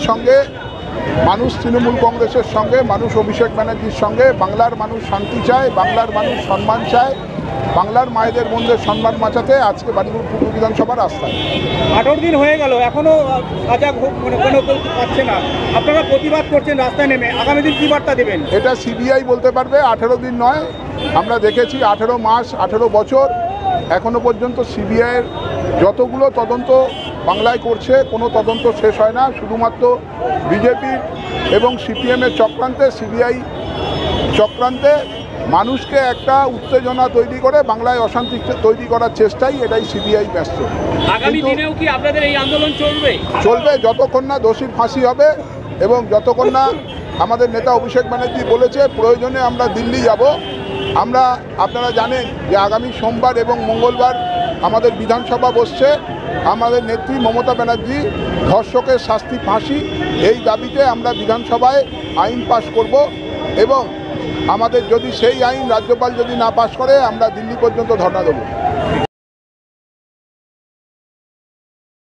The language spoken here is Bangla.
সঙ্গে মানুষ তৃণমূল কংগ্রেসের সঙ্গে, মানুষ অভিষেক ব্যানার্জির সঙ্গে। বাংলার মানুষ শান্তি চায়, বাংলার মানুষ সম্মান চায়, বাংলার মায়েদের মধ্যে সম্মান বাঁচাতে আজকে বারুইপুর পূর্ব বিধানসভার রাস্তায়। 18 দিন হয়ে গেল, এখনো সাজা কোনো কেউ পাচ্ছে না, আপনারা প্রতিবাদ করছেন রাস্তায় নেমে, আগামী দিন কী বার্তা দেবেন? এটা সিবিআই বলতে পারবে। 18 দিন নয়, আমরা দেখেছি 18 মাস, 18 বছর, এখনো পর্যন্ত সিবিআইয়ের যতগুলো তদন্ত বাংলায় করছে কোনো তদন্ত শেষ হয় না। শুধুমাত্র বিজেপির এবং সিপিএমের চক্রান্তে, সিবিআই চক্রান্তে মানুষকে একটা উত্তেজনা তৈরি করে বাংলায় অশান্তি তৈরি করার চেষ্টাই, এটাই সিবিআই ব্যস্ত। আগামী দিনেও কি আপনাদের এই আন্দোলন চলবে? চলবে যতক্ষণ না দোষীর ফাঁসি হবে এবং যতক্ষণ না আমাদের নেতা অভিষেক ব্যানার্জি বলেছে প্রয়োজনে আমরা দিল্লি যাব। আমরা, আপনারা জানেন যে আগামী সোমবার এবং মঙ্গলবার আমাদের বিধানসভা বসছে। আমাদের নেত্রী মমতা ব্যানার্জি ধর্ষকের শাস্তি ফাঁসি, এই দাবিতে আমরা বিধানসভায় আইন পাশ করব এবং আমাদের যদি সেই আইন রাজ্যপাল যদি না পাশ করে আমরা দিল্লি পর্যন্ত ধর্ণা দেব।